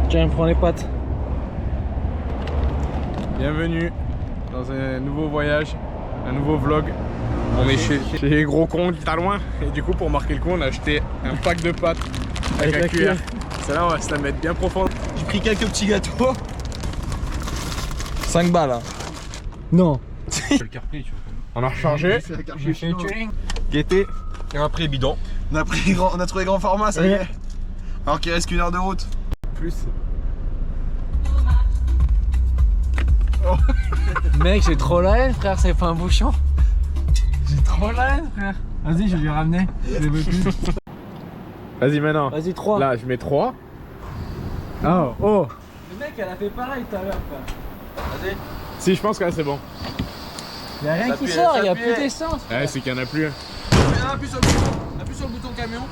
Tiens, prends les pâtes. Bienvenue dans un nouveau voyage, un nouveau vlog. On est chez les gros cons d'Italouin et du coup pour marquer le coup on a acheté un pack de pâtes avec un cuillère. Celle-là on va se la mettre bien profonde. J'ai pris quelques petits gâteaux. 5 balles. Hein. Non. On a rechargé, j'ai fait le tuning, guetté et on a pris les bidons. On a trouvé grand format, ça y est. Alors qu'il reste qu'une heure de route. Plus. Mec, j'ai trop la haine, frère, c'est pas un bouchon. J'ai trop la haine, frère. Vas-y, je vais lui ramener. Je les veux plus. Vas-y maintenant. Vas-y, 3. Là je mets 3. Oh, oh. Le mec, elle a fait pareil tout à l'heure, frère. Vas-y. Si je pense que là c'est bon. Y'a rien qui sort, y'a plus d'essence. Ouais, c'est qu'il y en a plus. Appuie sur le bouton. Appuie sur le bouton camion.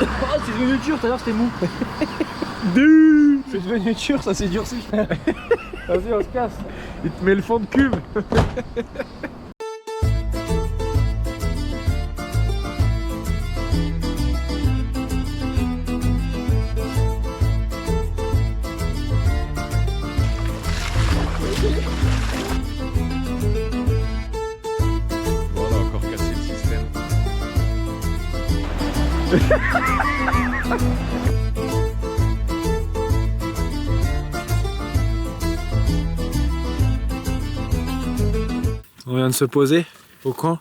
Oh, c'est devenu dur, tout à l'heure c'était mou. C'est devenu dur, ça s'est durci. Vas-y, on se casse. Il te met le fond de cube. Voilà, encore cassé le système. On vient de se poser au coin.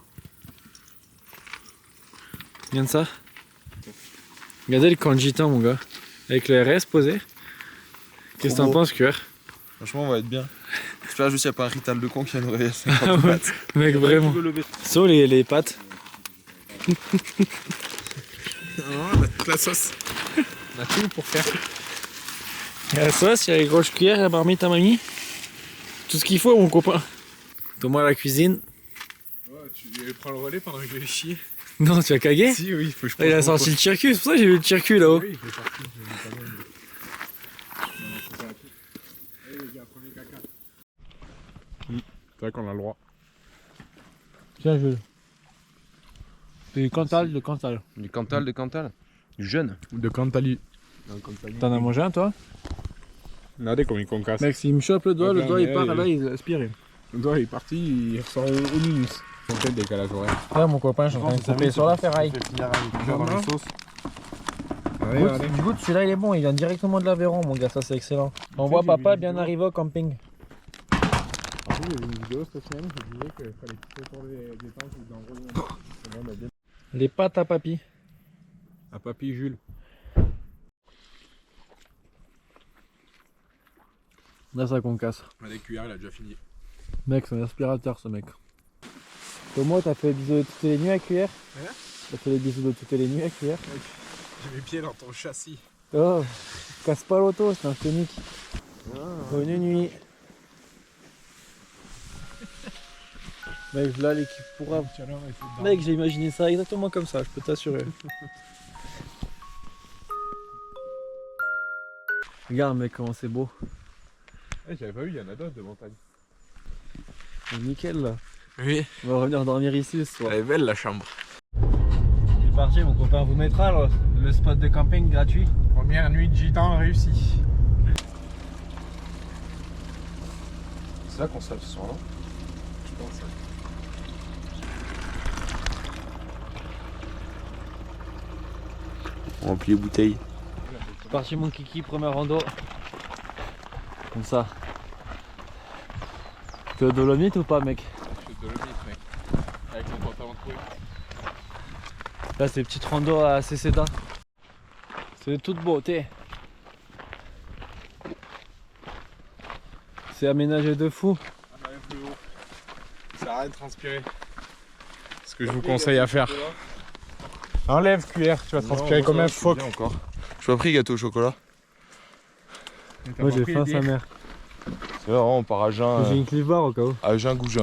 Regarde ça. Regardez le camp de gitan, mon gars. Avec le RS posé. Qu'est-ce que t'en penses, QR? Franchement, on va être bien. J'espère juste qu'il n'y a pas un rital de con qui va nous réveiller à 50 mètres. Mec, vraiment. So, les pâtes. La sauce. On a tout pour faire. Il y a la sauce, il y a les grosses cuillères, la marmite à mamie. Tout ce qu'il faut, mon copain. Toi-moi la cuisine. Ouais, tu prends le relais pendant que je vais chier. Non, tu as cagué? Si, oui, il faut que je Il a sorti le circuit, c'est pour ça que j'ai vu le circuit là-haut. Oui, il est parti. C'est vrai qu'on a le droit. Tiens, Jules. C'est du Cantal de Cantal. Du Cantal de Cantal. Du jeune. De Cantali. T'en as mangé un, toi? Regardez comme il concasse. Mec, s'il me chope le doigt il part, il- là, il aspire. Le doigt il est parti, il ressort au minus. C'est peut-être décalage horaire. Là, mon copain, je suis en train de couper sur la ferraille. Dans la sauce. Du coup, celui-là, il est bon, il vient directement de l'Aveyron, mon gars, ça c'est excellent. On voit papa bien arrivé au camping. J'ai vu une vidéo cette semaine, je disais qu'il fallait quitter autour des tentes ou dans le rouleau. C'est bon, on a bien. Les pâtes à papy. À papy Jules. Là, ça concasse. Les cuillères, il a déjà fini. Mec, c'est un aspirateur, ce mec. Thomas, t'as fait les bisous de toutes les nuits à cuillère? Hein? T'as fait les bisous de toutes les nuits à cuillère? J'ai mes pieds dans ton châssis. Oh, casse pas l'auto, c'est un tonique. Bonne nuit. Mec, là, l'équipe pourra. Mec, j'ai imaginé ça exactement comme ça, je peux t'assurer. Regarde, mec, comment c'est beau. J'avais pas vu, il y en a d'autres de montagne. C'est nickel, là. Oui. On va revenir dormir ici ce soir. Elle est belle la chambre. C'est parti, mon copain vous mettra le spot de camping gratuit. Première nuit de gitan réussie. C'est là qu'on se lève ce soir, non? Je pense. On remplit les bouteilles. C'est parti, mon kiki, première rando. Comme ça. T'es au Dolomite ou pas, mec? Je suis de Dolomite, mec. Avec mon pantalon de couille. Là, c'est petites randos à CCDA. C'est de toute beauté. C'est aménagé de fou. On arrive plus haut. Ça sert à rien de transpirer. Ce que je vous conseille à faire. Enlève cuillère, tu vas transpirer comme un phoque. Encore. Je pas pris gâteau au chocolat. Moi, j'ai faim, sa mère. C'est vrai, on part à jeun. J'ai une Cliff Bar au cas où. À jeun gougin.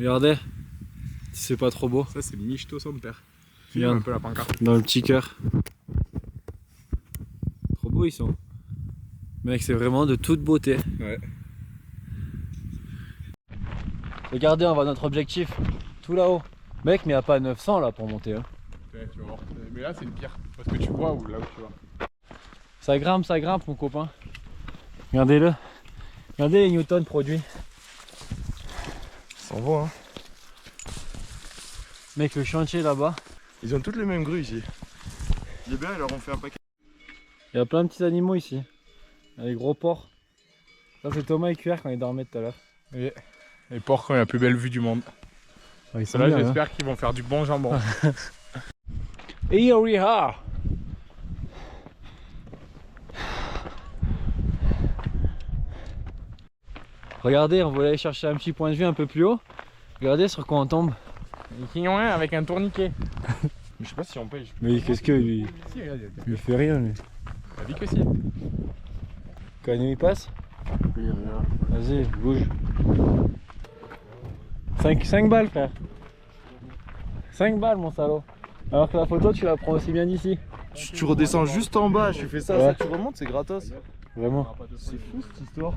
Regardez, c'est pas trop beau. Ça, c'est le michto sans père. Regarde. Un peu la pancarte. Dans le petit cœur. Trop beau ils sont. Mec, c'est vraiment de toute beauté. Ouais. Regardez, on va à notre objectif. Tout là-haut. Mec, mais il n'y a pas 900 là pour monter. Hein. Ouais, tu vas voir. Mais là, c'est le pire. Parce que tu vois ou là où tu vas. Ça grimpe mon copain. Regardez-le. Regardez les newtons produits. Ça envoie, hein. Mec, le chantier là-bas. Ils ont toutes les mêmes grues ici. Les bien, ils leur ont fait un paquet. Il y a plein de petits animaux ici. Il y a les gros porcs. Ça c'est Thomas et QR quand il dormait tout à l'heure. Et les porcs ont la plus belle vue du monde. Ouais, Là, j'espère qu'ils vont faire du bon jambon. Here we are. Regardez, on voulait aller chercher un petit point de vue un peu plus haut. Regardez sur quoi on tombe. Ils ont un avec un tourniquet. Mais je sais pas si on paye. Mais qu'est-ce que lui, Si, regarde, il fait rien lui. la vie que si. Quand il passe. Vas-y, bouge. 5 balles frère. 5 balles mon salaud. Alors que la photo tu la prends aussi bien d'ici. Tu redescends juste en bas, tu fais ça, Ouais. ça tu remontes, c'est gratos. Vraiment. C'est fou cette histoire.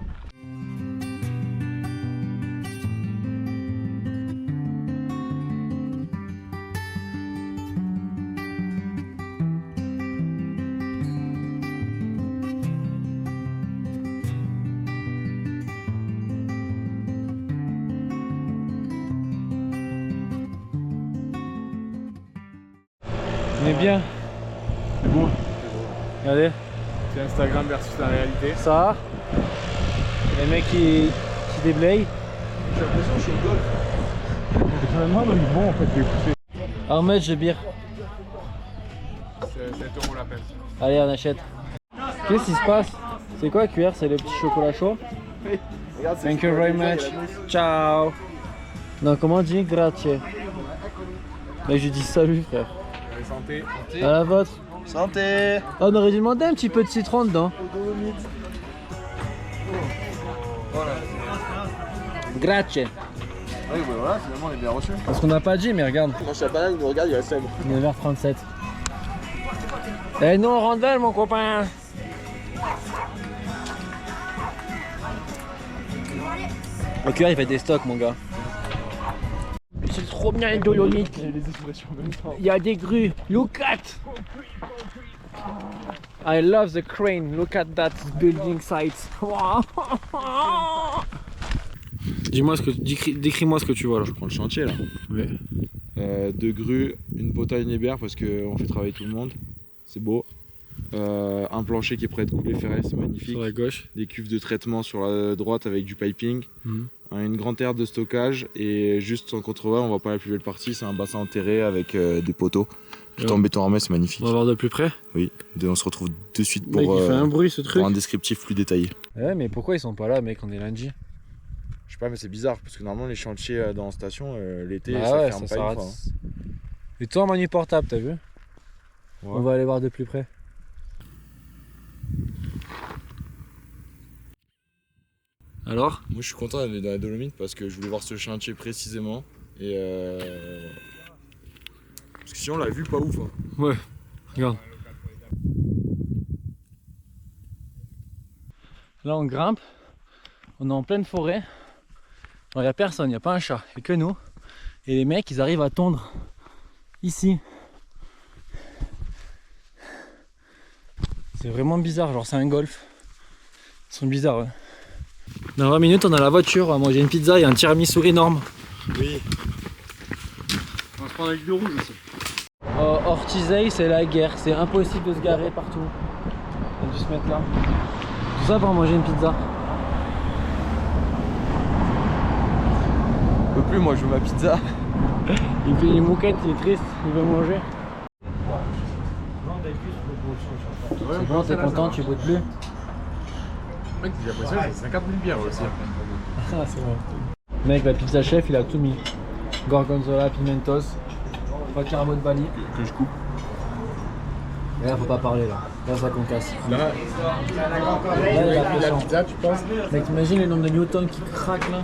On est bien. C'est beau. Regardez. C'est Instagram versus la réalité. Ça. Les mecs qui déblayent. J'ai l'impression que je suis au golf. Finalement, ils vont en fait les pousser. How much de bière? C'est 7 € la peine. Allez, on achète. Qu'est-ce qui se passe? C'est quoi QR? C'est le petit chocolat chaud? Regarde, Thank you very much. Ciao. Non, comment on dit? Grazie. Mais je dis salut frère. Allez, santé. À la vôtre. Santé. Oh, on aurait dû demander un petit peu de citron dedans. Grazie. Oui, bah voilà, finalement on est bien reçu. Parce qu'on n'a pas dit, mais regarde. Mon chapanel il nous regarde, il a 7. 9h37. Eh non, randale mon copain. Le QR il fait des stocks mon gars. C'est trop bien les Dolomites. les expressions en même temps. Il y a des grues. Look at. I love the crane. Look at that building site. Dis-moi décris-moi ce que tu vois là. Je prends le chantier là. Ouais. 2 grues, une potaille Nébert parce qu'on fait travailler tout le monde. C'est beau. Un plancher qui est prêt de couler ferré, c'est magnifique. Sur la gauche. Des cuves de traitement sur la droite avec du piping. Mhm. Une grande aire de stockage et juste en contrebas, on voit pas la plus belle partie, c'est un bassin enterré avec des poteaux. Tout en béton armé, c'est magnifique. On va voir de plus près. Oui, on se retrouve de suite Mec, pour, il fait un bruit ce truc. pour un descriptif plus détaillé. Ouais, mais pourquoi ils sont pas là, mec? On est lundi. Je sais pas, mais c'est bizarre parce que normalement les chantiers dans la station, l'été, Bah ça ouais, ferme ça pas une s'arrête. fois. Hein. Et toi, en manu portable, t'as vu? Ouais. On va aller voir de plus près. Alors? Moi je suis content d'aller dans la Dolomite parce que je voulais voir ce chantier précisément et parce que sinon la vue pas ouf. Hein. Ouais, regarde. Là on grimpe, on est en pleine forêt. Il n'y a personne, il n'y a pas un chat, il n'y a que nous. Et les mecs ils arrivent à tondre ici. C'est vraiment bizarre, genre c'est un golf. Ils sont bizarres ouais. Dans 20 minutes on a la voiture, on va manger une pizza et un tiramisu énorme. Oui. On va se prendre avec le rouge aussi. Ortizay c'est la guerre, c'est impossible de se garer partout. On a dû se mettre là. Tout ça pour manger une pizza. Je peux plus, moi je veux ma pizza. Il fait une mouquette, il est triste, il veut manger. C'est bon, t'es content, tu boutes plus? Mec, j'ai l'impression que c'est 50 000 bières aussi. Ah, c'est vrai. Mec, la pizza chef, il a tout mis. Gorgonzola, pimentos, carbo de vanille. Que je coupe. Et là, faut pas parler là. Là, ça concasse. Là, Là, il y a la la pression. pizza, tu penses? Mec, t'imagines le nombre de newtons qui craquent là?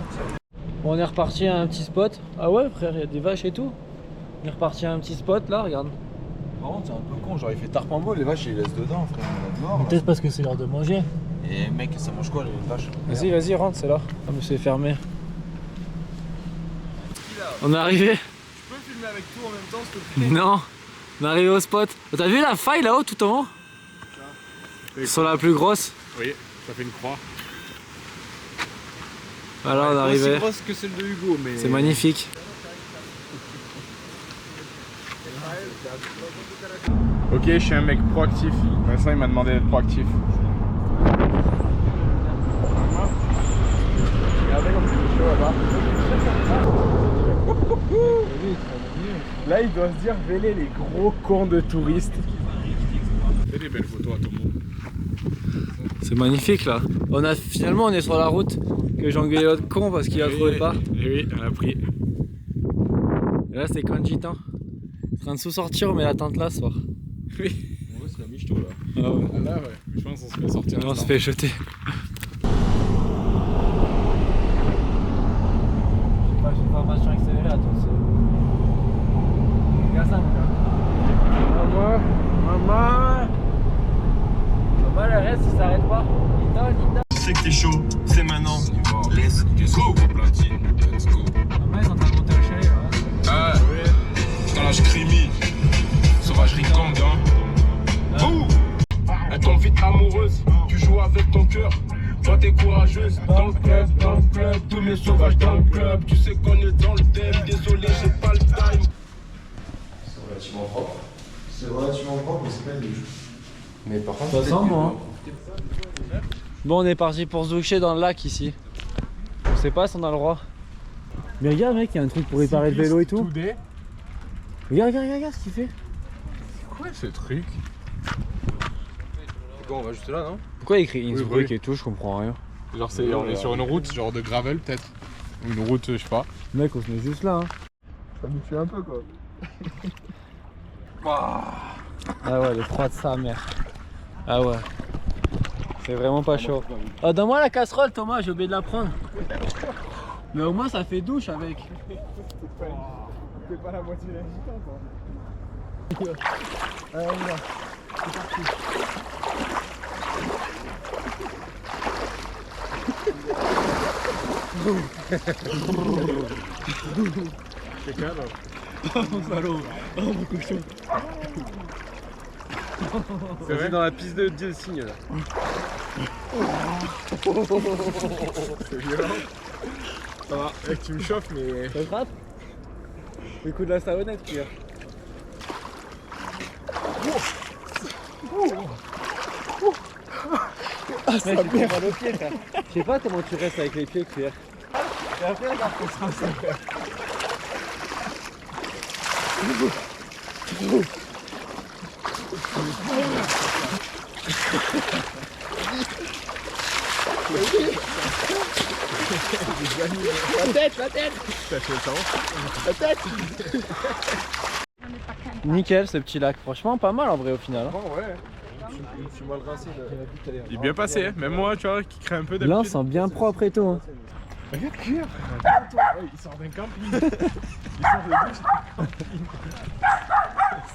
Bon, on est reparti à un petit spot. Ah ouais frère, il y a des vaches et tout. On est reparti à un petit spot là, regarde. Par contre, c'est un peu con, genre il fait tarp en beau, les vaches ils les laissent dedans, frère. On est dehors, là. Peut-être parce que c'est l'heure de manger. Et mec, ça mange quoi les vaches? Vas-y, vas-y, rentre, c'est là. Ah mais c'est fermé. On est arrivé. Tu peux filmer avec tout en même temps s'il te plaît? Non, on est arrivé au spot. T'as vu la faille là-haut tout en haut? Sur la plus grosse. Oui, ça fait une croix. Voilà, on est Pas arrivé. aussi grosse que celle de Hugo, mais. C'est magnifique. Ok, je suis un mec proactif. Vincent il m'a demandé d'être proactif. Regardez comme c'est chaud là-bas. Là il doit se dire vélez les gros cons de touristes. Fais des belles photos à tout le monde. C'est magnifique là. Finalement on est sur la route que j'ai engueulé l'autre con parce qu'il a trouvé pas. Et oui, on a pris. Et là c'est Kanjitan. En train de sous-sortir, on met la tente là ce soir. Oui. Ouais, c'est la michto là. Ah ouais. Ah là ouais, je pense qu'on se fait sortir. On se fait jeter. J'ai une formation accélérée, attention. Regarde ça mon gars. Maman. Maman le reste il s'arrête pas. Il donne. Tu sais que t'es chaud, c'est maintenant. Let's go. Maman ils sont en train de monter au chalet là. Ah, dans l'âge crimi, sauvagerie gang, hein. Ouh. Elle tombe vite amoureuse, tu joues avec ton cœur. Toi t'es courageuse, dans le club, tous les sauvages dans le club. Tu sais qu'on est dans le thème, désolé j'ai pas le time. C'est relativement propre. C'est relativement propre, mais c'est pas une douche. Mais par contre, Ça sent bon. Bon on est parti pour se doucher dans le lac ici. On sait pas si on a le droit. Mais regarde mec, il y a un truc pour réparer le vélo et tout. Today. Regarde ce qu'il fait. C'est quoi ce truc? C'est quoi, on va juste là, non? Pourquoi il écrit Innsbruck oui. et tout, je comprends rien. Genre on est sur une route genre de gravel peut-être. Ou une route je sais pas. Mec on se met juste là hein. Ça me tue un peu quoi. Ah ouais, le froid de sa mère. Ah ouais. C'est vraiment pas chaud. Oh, donne-moi la casserole Thomas, j'ai oublié de la prendre. Mais au moins ça fait douche avec. C'est pas la moitié l'agitant quoi. C'est calme. C'est vrai dans la piste de signe là. C'est violent. Ça va, mec tu me chauffes mais... Ça frappe? Le coup de la savonnette Pierre. Ah ça me fait mal aux pieds frère. Je sais pas comment tu restes avec les pieds Pierre. Nickel ce petit lac, franchement pas mal en vrai au final. Bon ouais. Je suis mal rincé là. Il est bien passé, hein. Même moi tu vois qui crée un peu Là on d'habitude. sent bien propre et tout. Hein. Regarde Pierre, il sort d'un camping. Il sort de douche.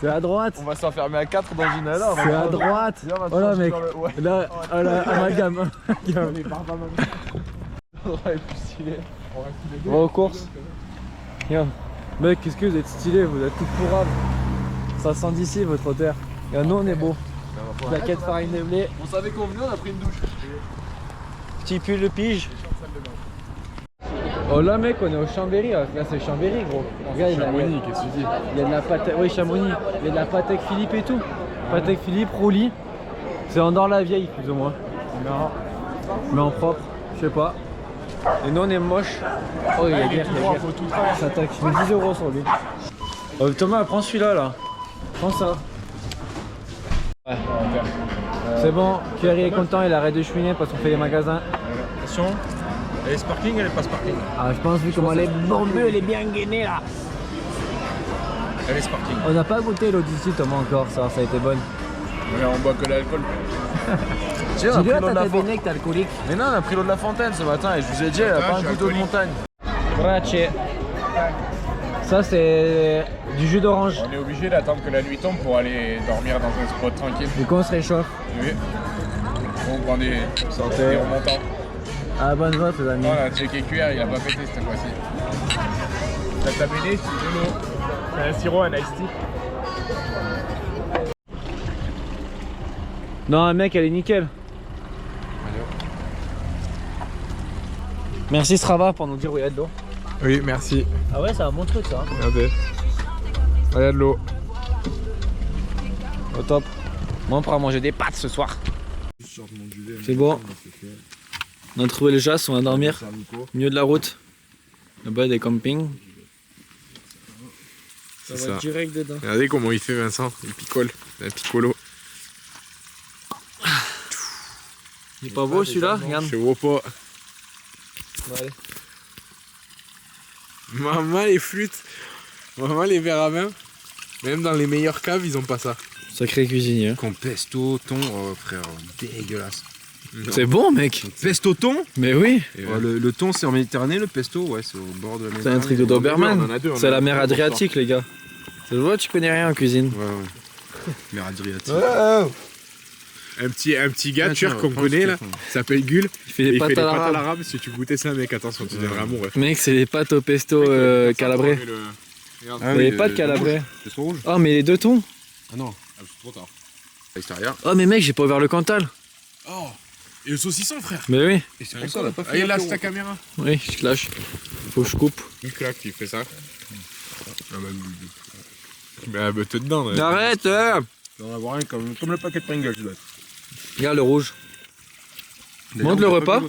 C'est à droite. On va s'enfermer à 4 dans une ala. C'est à droite. Oh là mec. Ouais. Là, oh là, amalgame. Ouais, plus stylé. On va aux courses. Regarde. Mec, qu'est-ce que vous êtes stylé, vous êtes tout pourrable. Ça sent d'ici votre terre. Et nous on est beau. Plaquette farine de blé, On savait qu'on venait, on a pris une douche. petit pull de pige. Oh là mec, on est au Chambéry, là c'est Chambéry gros. Regarde, Chamonix, qu'est-ce que tu dis? il y a de la pâte, oui Chamonix, il y a de la Patek Philippe et tout. Patek Philippe, Roulis. C'est en or la vieille plus ou moins. Non. Mais en propre, je sais pas. Et nous on est moche. Oh il y a guerre, il y a guerre. Ça taxe, je mets 10 € sur lui. Oh, Thomas, prends celui-là là. Prends ça. Ouais. C'est bon, Thierry est content, il arrête de chouiner parce qu'on fait les magasins. Attention, elle est sparkling, elle est pas sparkling. Ah je pense vu comment elle est bombée, elle est bien gainée là. Elle est sparkling. On n'a pas goûté l'eau d'ici Thomas encore, ça a été bonne. Mais on boit que l'alcool. Tiens, on a Dis-le pris à l'eau de la ta fontaine. béné que t'es alcoolique. Mais non, on a pris l'eau de la fontaine ce matin et je vous ai dit, elle a Ah, pas je un suis couteau de alcoolique. montagne. Grazie. Ça c'est du jus d'orange. On est obligé d'attendre que la nuit tombe pour aller dormir dans un spot tranquille. Du coup on se réchauffe. Oui. On prend des remontants. Ah bonne vote les amis. Voilà, checké QR, il a pas pété cette fois-ci. T'as ta BD, c'est de l'eau. C'est un sirop, un iced tea. Non mec elle est nickel. Merci Strava pour nous dire où il y a de l'eau. Oui, merci. Ah ouais c'est un bon truc ça. Regardez. Il y a de l'eau. Au top. Moi on pourra manger des pâtes ce soir. C'est bon. On a trouvé les chasses, on va dormir au milieu de la route. Là-bas il y a des campings. Ça va ça. direct dedans. Regardez comment il fait Vincent, il picole, un piccolo. Il est pas beau celui-là, regarde. Je vois pas. Allez. Maman les flûtes, maman les verres à main. Même dans les meilleures caves, ils ont pas ça. Sacré cuisinier. Con pesto, thon, oh, frère, dégueulasse. C'est bon mec. Pesto thon. Mais oui. Ouais, le thon c'est en Méditerranée, le pesto ouais c'est au bord de la C'est Méditerranée. un truc de On en a Doberman. deux, on C'est a la deux mer pour Adriatique les gars. Tu vois, tu connais rien en cuisine. Ouais ouais. Mer Adriatique. Un petit gars Ah, turc tiens, qu'on prends connaît ce là, téléphone. il s'appelle Gul. Il fait Et des il fait pâtes des à pâtes à l'arabe. l'arabe. Si tu goûtais ça, mec, attention, tu deviendrais amoureux. Mec, c'est les pâtes au pesto calabré. Ah Les oui, pâtes le calabré. Pesto rouge. Oh mais les deux tons. Ah non, c'est trop tard. À l'extérieur. Oh mais mec, j'ai pas ouvert le Cantal. Oh, et le saucisson, frère. Mais oui. Et c'est pour ça on a pas fait. Allez, lâche ta caméra. Oui, je clash. Faut que je coupe. Il claque, il fait ça. Bah, t'es dedans. là. Arrête. On va avoir un comme le paquet de Pringles. Regarde le rouge. Montre le repas.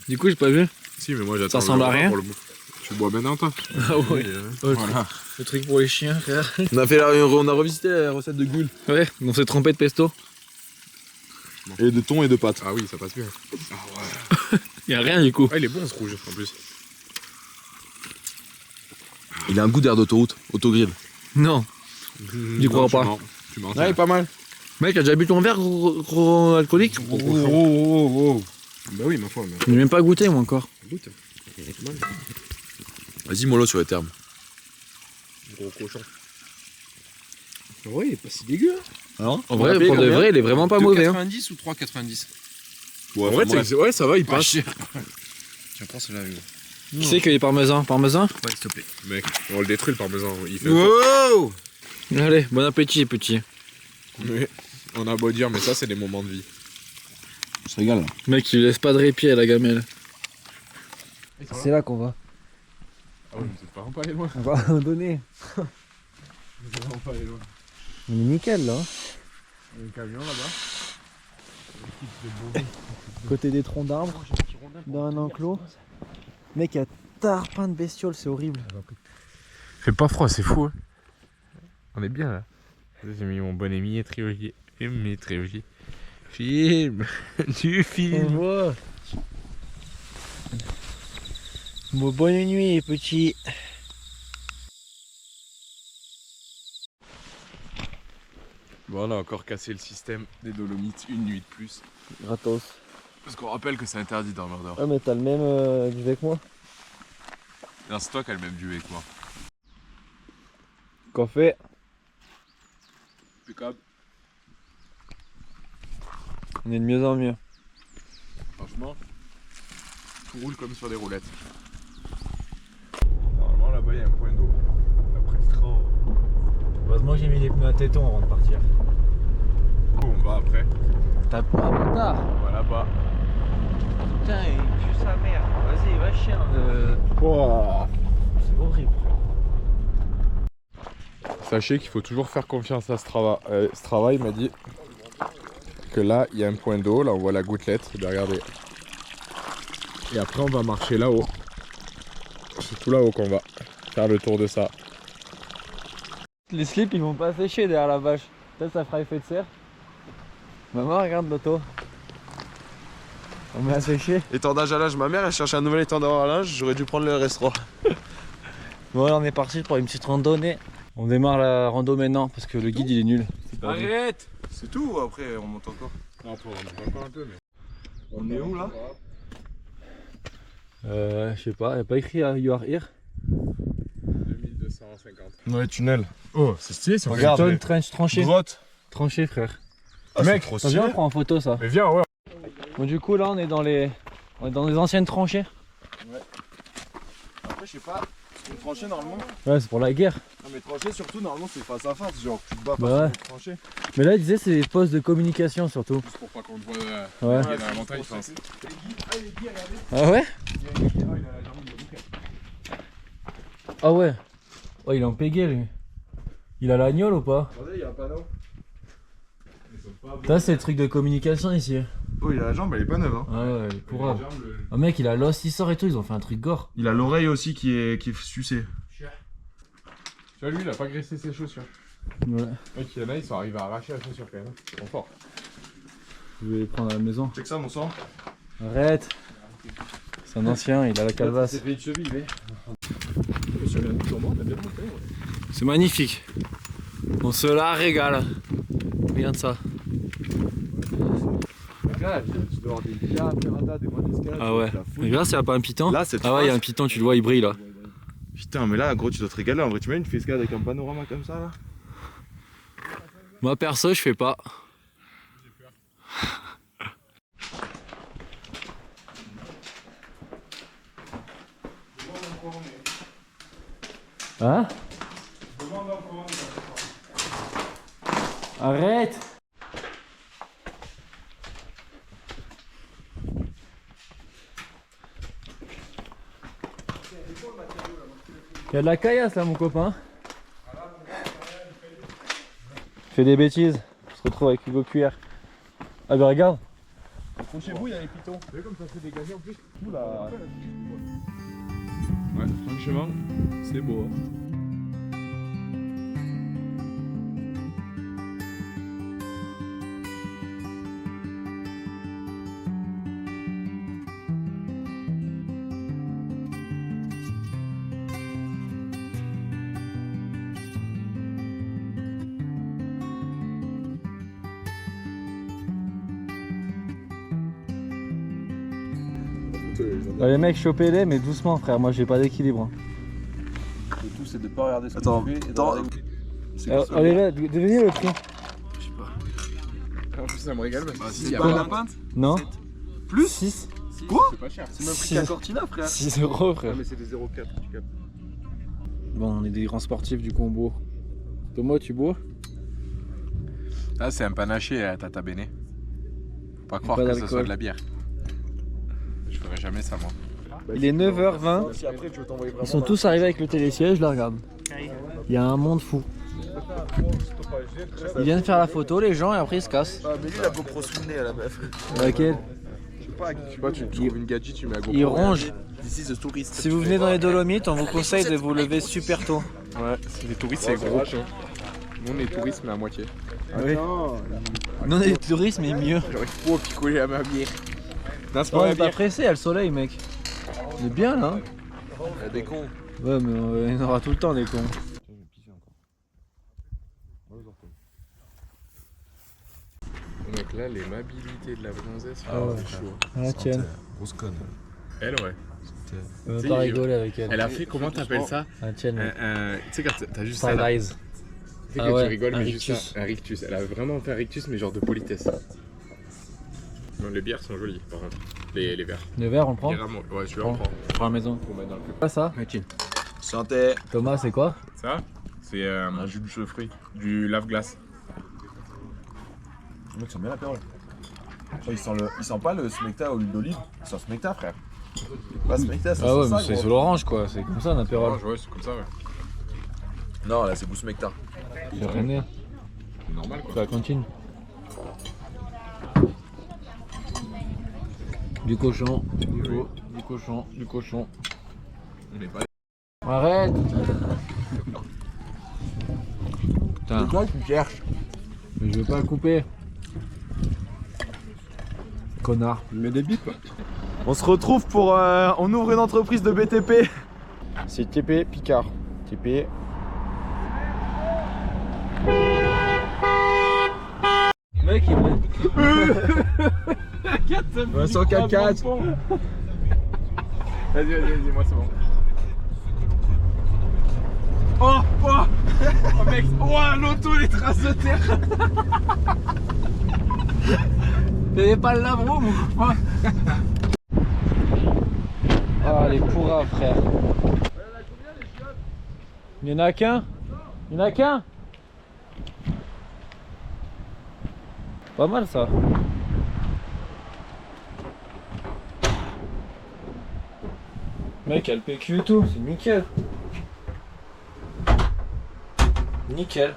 Du coup, j'ai pas vu. Si, mais moi j'attends. Ça ressemble le à repas rien. pour le bouffer. Tu bois maintenant, toi? Ah ouais. Voilà. Le truc pour les chiens, frère. On a revisité la recette de Gul. Ouais, on s'est trompé de pesto. Et de thon et de pâtes. Ah oui, ça passe bien. Y a rien du coup. Ah, il est bon ce rouge en plus. Il a un goût d'air d'autoroute, autogrill. Non. Tu crois pas. Tu mens. Ouais, il est pas mal. Mec, t'as déjà bu ton verre, gros alcoolique? Oh. Bah oui, ma foi. Mais... J'ai même pas goûté moi encore. Goûte. Vas-y, mollo sur les termes. Gros cochon. Ouais, il est pas si dégueu. En vrai, pour de vrai, il est vraiment pas mauvais. Hein. 2,90 ou 3,90. En vrai, ouais, ça va, il Pas passe. cher. Tiens, prends celle-là. Qui c'est qu'il est parmesan? Parmesan? Ouais, s'il te plaît. Mec, on le détruit le parmesan. Il fait Wow. Allez, bon appétit petit. Oui, on a beau dire, mais ça, c'est des moments de vie. On se régale là. Mec, il laisse pas de répit à la gamelle. C'est là qu'on va. Ah oui, c'est vraiment pas aller loin. On va abandonner. C'est vraiment pas aller loin. On est nickel là. Il y a un camion là-bas. Côté des troncs d'arbres, dans un enclos. Mec, il y a tarpin de bestioles, c'est horrible. Fait pas froid, c'est fou. Hein. On est bien là. J'ai mis mon bon ami trilogie. Mes trilogies. Film. Du On film. voit. Bon, bonne nuit, petit. Bon, on a encore cassé le système des Dolomites une nuit de plus. Gratos. Parce qu'on rappelle que c'est interdit dans Murder. Ah, mais t'as le même duvet que moi. Non, c'est toi qui as le même duvet que moi. Café. Impeccable. On est de mieux en mieux. Franchement, tout roule comme sur des roulettes. Normalement, là-bas, il y a un point d'eau. Après le train. Heureusement que j'ai mis les pneus à téton avant de partir. Où on va après? T'as pas bâtard. On va là-bas. Putain, il pue sa mère. Vas-y, va chien. C'est horrible. Sachez qu'il faut toujours faire confiance à Strava. Strava, il m'a dit que là, il y a un point d'eau. Là, on voit la gouttelette. Regardez. Et après, on va marcher là-haut. C'est tout là-haut qu'on va faire le tour de ça. Les slips, ils vont pas sécher derrière la vache. Peut-être ça fera effet de serre. Maman, regarde l'auto. On met à sécher. Étendage à linge, ma mère elle cherche un nouvel étendard à linge, j'aurais dû prendre le RS3. Bon, là, on est parti pour une petite randonnée. On démarre la rando maintenant parce que le guide il est nul. Arrête! C'est tout ou après on monte encore? Non, on monte encore un peu, mais. On est où là? Je sais pas, y a pas écrit You are here. 2250. Ouais, tunnel. Oh, c'est stylé, c'est Regarde, Tonne mais- trench tranché. Grotte. Tranché, frère. Ah, Mec, c'est trop ça vient, stylé. on prend en photo ça. Mais viens, ouais. Bon, du coup, là, on est dans les anciennes tranchées. Après, je sais pas. Une tranchée, normalement. Ouais, c'est pour la guerre. Non, mais tranchée, surtout, normalement, c'est face à face. Genre, tu te bats Bah pas ouais. sur une tranchée. Mais là, il disait c'est des postes de communication surtout. Juste pour pas qu'on te voit Ouais. dans la montagne, je pense. Ah ouais? Ah ouais. Oh, il est en pégay lui. Il a l'agnole ou pas? Regardez, il y a un panneau. Ça, c'est le truc de communication ici. Oh, il a la jambe, elle est pas neuve. Hein. Ouais, il pourra. Oh mec, il a l'os, il sort et tout, ils ont fait un truc gore. Il a l'oreille aussi qui est sucée. Tu vois, lui, il a pas graissé ses chaussures. Ouais. Mec, il y en a, ils sont arrivés à arracher la chaussure quand même. Ils sont forts. Je vais les prendre à la maison. Check ça, mon sang. Arrête. C'est un ancien, il a la calvasse. fait une cheville, mais. C'est magnifique. On se la régale. Regarde ça. Regarde, tu dois avoir des via, pirata, des voies d'escalade. Ah ouais. Mais là, c'est pas un piton. Là, c'est Ah ouais, il y a un piton, tu le vois, il brille là. Putain, mais là, gros, tu dois te régaler. En vrai, tu mets une escalade avec un panorama comme ça, là. Moi perso, je fais pas. Hein? Arrête! Il y a de la caillasse là mon copain. Fais des bêtises, on se retrouve avec Hugo QR. Ah bah regarde. Chez vous, il y a les pitons. Vous voyez comme ça fait dégager en plus. Tout là. Ouais, franchement, c'est beau. Hein. Les mecs, chopez-les, mais doucement, frère. Moi, j'ai pas d'équilibre. Le tout, c'est de pas regarder ce que tu fais et de regarder. Allez là, devenez le prix. En plus, ça me régale parce que C'est y a pas pas la pinte. Non. Plus 6. c'est pas cher. C'est même prix Si. qu'à Cortina, frère. 6 euros, frère. Ah, mais c'est des 0,4, tu captes. Bon, on est des grands sportifs du combo. Thomas, tu bois? Là, c'est un panaché à Tata Bene. Faut pas croire Pas que ce d'alcool. soit de la bière. Je ferais jamais ça, moi. Il est 9h20. Si après, tu veux t'envoyer vraiment. Ils sont tous arrivés avec le télésiège, là, regarde. Il y a un monde fou. Ils viennent faire la photo, les gens, et après ils se cassent. Ah, mais lui, la GoPro sous le nez à la meuf. Laquelle? Je sais pas, Je sais pas, tu trouves une gadget, tu mets à GoPro. Ils rongent. D'ici, ce touriste. Si vous venez dans les Dolomites, on vous conseille de vous lever super tôt. Ouais, les touristes, c'est gros. Nous, on est touristes, mais à moitié. Oui. Non, les touristes, mais mieux. J'arrive pas à picoler à ma bière. Non, c'est On pas ma est pas bière. pressé, il y a le soleil, mec. On est bien là. Il y a des cons. Ouais, mais il y en aura tout le temps des cons. Donc là, les mobilités de la bronzesse, Ah ouais. c'est chaud. Ah, la tienne. Grosse conne. Elle, ouais. On va Tu pas sais, rigoler avec elle. Elle a fait, comment t'appelles ça? La tienne, mec. Tu sais, quand t'as juste ça Side là. eyes. Tu sais Ah que ouais, tu rigoles, un mais juste rictus. ça, un rictus. Elle a vraiment fait un rictus, mais genre de politesse. Non, les bières sont jolies, par contre. Les verres. Le verre, on le prend? Carrément. Ouais, celui-là, on Prends. prend. Pour la maison. Pour mettre dans le club. Pas ça? Santé. Thomas, c'est quoi? Ça, c'est un jus de cheveux du lave-glace. Le mec sent bien la parole. Il sent pas le smecta ou l'huile d'olive, il sent smecta, frère. Pas smecta, ça Ah ouais, sent mais ça, c'est gros. sur l'orange quoi, c'est comme ça un apérol. Ouais, c'est comme ça, ouais. Non, là c'est goût smecta. C'est rien. C'est normal, quoi. Ça continue. Du cochon, du cochon, du cochon. On est pas. Arrête! Putain, Toi, tu cherches. mais je vais pas le couper. Connard. Il met des bips. On se retrouve pour. On ouvre une entreprise de BTP. C'est TP Picard. TP. Mec, il met. Vincent 4x4. Vas-y, moi c'est bon. Oh, oh, oh mec, oh l'auto, les traces de terre. T'avais pas le lave-room ou quoi? Ah les pourras frère. Il y en a qu'un? Il y en a qu'un? Pas mal ça. Mec, elle PQ et tout, c'est nickel. Nickel.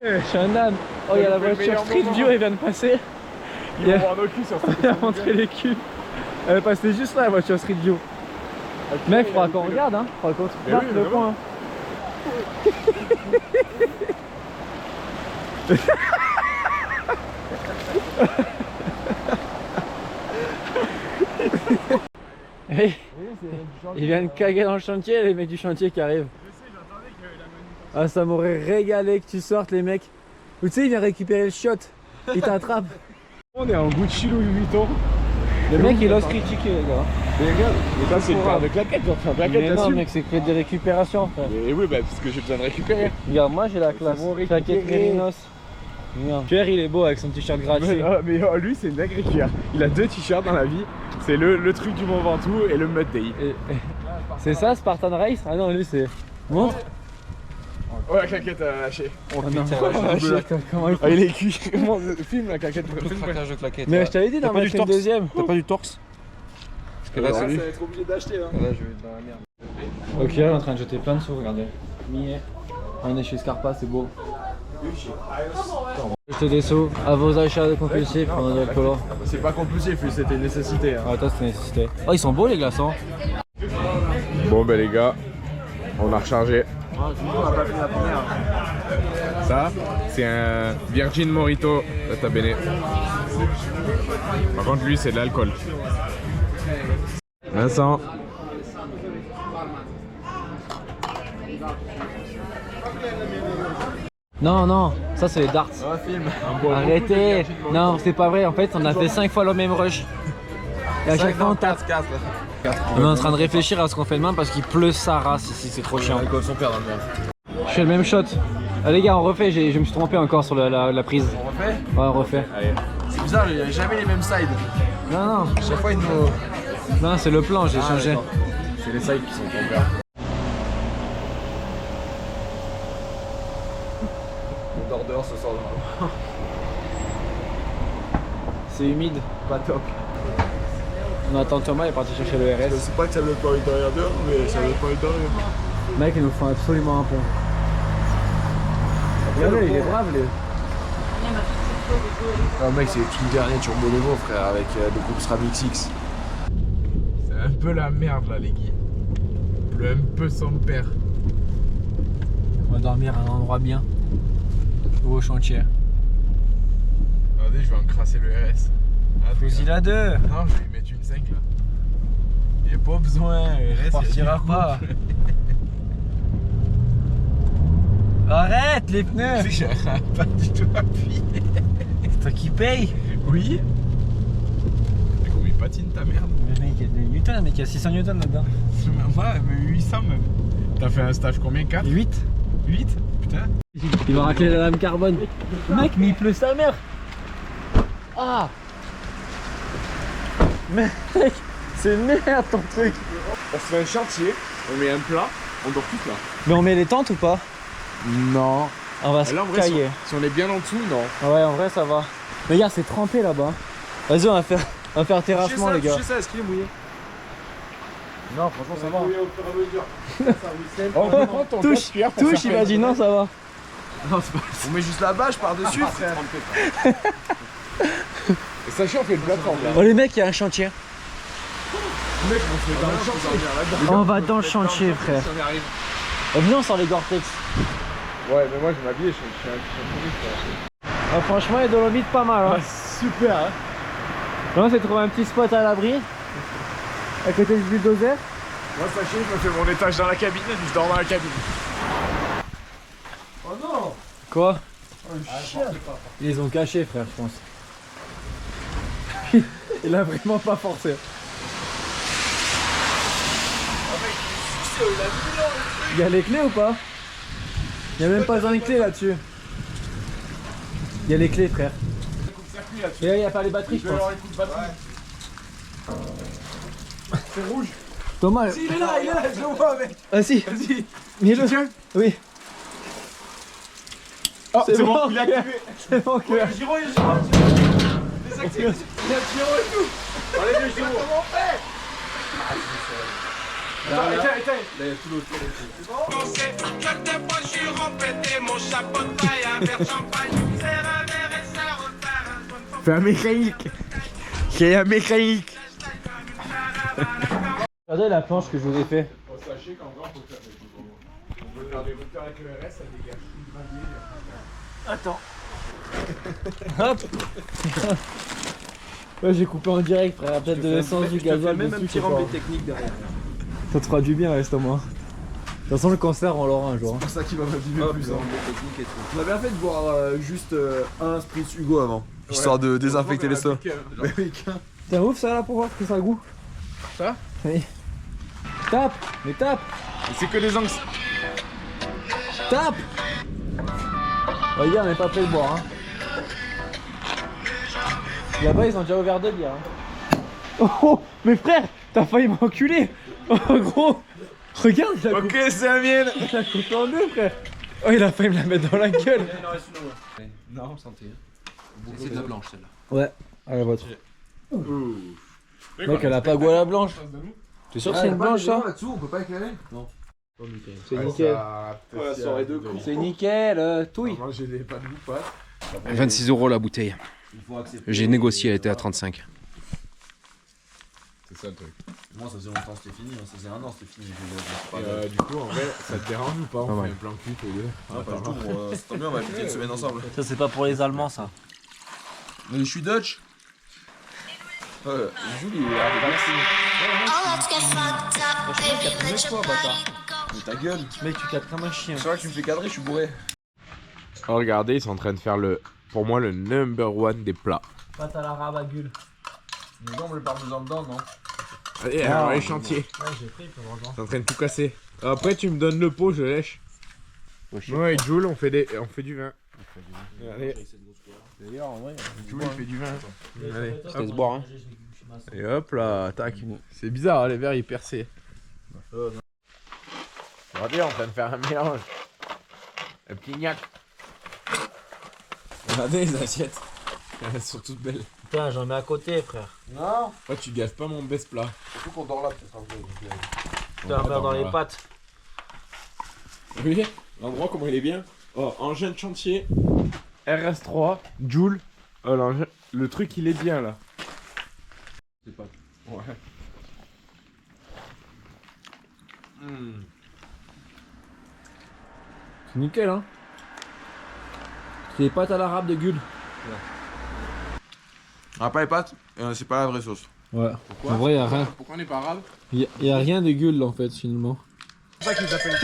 Je suis un âne. Oh, il y a la voiture Street View, elle vient de passer. Ils vont voir nos culs sur Elle a montré les culs. Elle est passée juste là, la voiture Street View. Mec, faudra qu'on regarde, hein. Faudra qu'on marque le point. Hey, il vient de caguer dans le chantier, les mecs du chantier qui arrivent. Ah, ça m'aurait régalé que tu sortes, les mecs. Ou tu sais, il vient récupérer le shot, il t'attrape. On est en Gucci Louis Vuitton. Le mec il ose critiquer, les gars. Mais regarde, mais ça c'est une paire de claquettes, genre c'est un plaquette, Mais non, t'assumes. mec, c'est que des récupérations, frère. Et oui, bah parce que j'ai besoin de récupérer. Regarde, moi j'ai la classe. Claquette Mérinos. Regarde. Pierre, il est beau avec son t-shirt gratuit. Mais lui, c'est une dinguerie cuir. Il a 2 t-shirts dans la vie. C'est le truc du Mont Ventoux et le Mud Day. C'est ça, Spartan Race? Ah non, lui c'est. Montre. Oh, la claquette a lâché. Oh putain, comment il faut. Ah, il est cuit. Comment filme la claquette? Craquage de claquettes. Mais je t'avais dit d'en pas du mettre une torse. deuxième. T'as pas du torse? Parce que là, Ça c'est va être obligé d'acheter. Hein. là, je vais être dans la merde. Ok, là, on est en train de jeter plein de sous, regardez. Millet. On est chez Scarpa, c'est beau. Jetez des sous à vos achats compulsifs, on a de l'alcool. C'est pas compulsif, c'était une nécessité. Hein. Ah, toi, c'est nécessité. Oh, ils sont beaux les glaçons. Bon, ben les gars, on a rechargé. Ça, c'est un Virgin Morito Nota Bene. Par contre, lui, c'est de l'alcool. Vincent. Non, non, ça c'est les darts. Arrêtez. Non, c'est pas vrai. En fait, on a fait 5 fois le même rush. Et à chaque fois, on tape. On est en train de réfléchir à ce qu'on fait demain parce qu'il pleut sa race ici, c'est trop chiant. Son père dans le merde. Je fais le même shot. Ah, les gars, on refait. Je me suis trompé encore sur la prise. On refait? Ouais, on refait. Allez. C'est bizarre, il n'y a jamais les mêmes sides. Non, non. Chaque fois, il nous. Non, c'est le plan, j'ai changé. d'accord. C'est les sides qui sont ton père. L'odeur ce soir. C'est humide. Pas top. On attend Thomas, il est parti chercher le RS. Je sais pas que ça veut pas l'intérieur dehors, mais ça veut pas l'intérieur. Mec, il nous faut absolument un pont. Regardez, il est brave, lui. Ah, mec, c'est tout dernier turbo Levo, frère, avec le groupe SRAM XX. C'est un peu la merde là, les gars. Il pleut un peu son père. On va dormir à un endroit bien. Nouveau chantier. Regardez, je vais encrasser le RS. Ah, Fusil à 2. non, je vais y mettre une 5 là. Il n'y a pas besoin, RS. Partira pas. Arrête les pneus. Tu sais que j'ai pas du tout appuyé. C'est toi qui paye. Oui. Mais comment il patine ta merde? Le mec, il y a des newtons, mec, il y a 600 newtons là-dedans. Ouais, mais 800 même. T'as fait un stage combien? 4? 8. 8? Putain. Il va racler la lame carbone. Mec, mais il pleut sa mère. Ah. Mec, c'est merde ton truc. On se fait un chantier, on met un plat, on dort tout là. Mais on met les tentes ou pas? Non. On va se Là en vrai, cailler. si on est bien en dessous, non. Ouais, en vrai ça va. Mais regarde, c'est trempé là-bas. Vas-y, on va faire terrassement les gars. ça, est-ce qu'il est mouillé? Non, franchement ça va. Oh, prends ton Touche, casque cuir pour touche, faire il m'a dit non, ça va. On met juste la bâche par-dessus, frère. Et sachez, on fait une plateforme là. Oh les mecs, il y a un chantier. Mec, on se met dans le chantier. On va dans le chantier, frère. Si on y arrive. Viens, on sort les Gore-Tex. Ouais, mais moi je m'habille, je suis un touriste. Ah, franchement, les Dolomites pas mal. Hein. Super, hein. Là, on s'est trouvé un petit spot à l'abri. À côté du bulldozer. Moi, sachez, je me fais mon étage dans la cabine, je dors dans la cabine. Oh non. Quoi? Ils les ont cachés, frère, je pense. Il a vraiment pas forcé. Il y a les clés ou pas? Y'a même pas besoin de clés là-dessus. Y'a les clés, frère. Et là, y'a pas les batteries, je pense. C'est rouge. Thomas. Si, il est là, je le vois, mec. Ah si. Vas-y. Mets-le. Oui. Oh, c'est bon, bon, il a activé. C'est bon, que. Il y a Giro. Désactive. Il y a Giro et tout. Enlève le Giro. Comment on fait? Attends, éteins. Là, il y a tout l'autre. Fais un mécanique. J'ai un mécanique. Regardez la planche que je vous ai fait. Sachez qu'en vrai, on peut faire des moteurs avec le RS, ça dégage. Attends. Hop. Ouais, j'ai coupé en direct, frère. Peut-être de l'essence, du gasoil, même un petit rempli technique derrière. Ça te fera du bien, reste moi. De toute façon, le cancer, on l'aura un jour. C'est ça qui va m'abîmer plus. On a bien fait de boire juste un Spritz Hugo avant, histoire de désinfecter les sols. Mais oui, T'es ouf ça là pour voir que ça a goût. Ça? Oui. Tape. Mais tape. C'est que des angles. Tape. Regarde, on n'est pas prêt de boire. Hein. Là-bas, ils ont déjà ouvert 2 bières. Hein. Oh, mais frère, t'as failli m'enculer. Oh, gros. Regarde, il a Ok, c'est la mienne. Il a coupé en 2, frère. Oh, il a failli me la mettre dans la gueule. Non, santé. C'est de la blanche celle-là. Ouais, à la vôtre. Mec, elle a pas goût à la blanche. T'es sûr que c'est une blanche ça? Là-dessous, on peut pas éclairer? Non. C'est nickel. Ouais, soirée de coups. C'est nickel, touille. Moi, j'ai pas de goût, pas. 26 € la bouteille. J'ai négocié, elle était à 35. C'est ça le truc. Moi, ça faisait longtemps que c'était fini, ça faisait un an que c'était fini. Du coup, en vrai, ça te dérange ou pas? On fait un plan cul tous les deux. Ah, pas du tout, c'est tant bien, on va habiter une semaine ensemble. Ça, c'est pas pour les Allemands, ça. Mais je suis Dutch. Julie, mais ta gueule. Mec, tu captes comme un chien. C'est vrai que tu me fais cadrer, je suis bourré. Oh, regardez, ils sont en train de faire pour moi, le number one des plats. Pâte à la rabagule. Mais non, le parmesan dedans, non? Allez, alors les chantiers. Ouais, j'ai pris, faut le T'es en train de tout casser. Après, tu me donnes le pot, je lèche. Moi et Jules, on fait du vin. Allez. D'ailleurs, en vrai, Jules, il fait du vin. Allez, Je te laisse boire. Hein. et hop là, tac. C'est bizarre, hein, les verres, ils percés. Regardez, on est en train de faire un mélange. Un petit gnac. Regardez les assiettes. Elles sont toutes belles. Putain, j'en mets à côté, frère. Non. Ouais, tu gaspes pas mon best plat. Surtout qu'on dort là, peut-être un peu. Putain, merde dans les pattes. Vous voyez l'endroit comment il est bien? Oh, engin de chantier, RS3, Joule. Oh, le truc il est bien là. C'est pas. Ouais. C'est nickel, hein. C'est les pâtes à l'arabe de Gull. Ah, pas les pâtes, c'est pas la vraie sauce. Ouais. Pourquoi? En vrai, y'a rien. Pourquoi on n'est pas arabe? Y a rien de Gull en fait, finalement. C'est ça qu'ils appellent les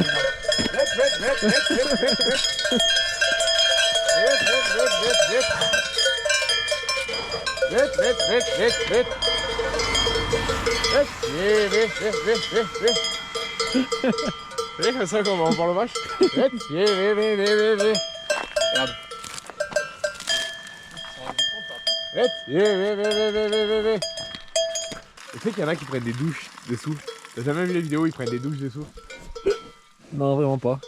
c'est comme ça qu'on va en parler vache. Regarde. Tu sais qu'il y en a qui prennent des douches dessous. T'as jamais vu les vidéos où ils prennent des douches dessous? Non, vraiment pas.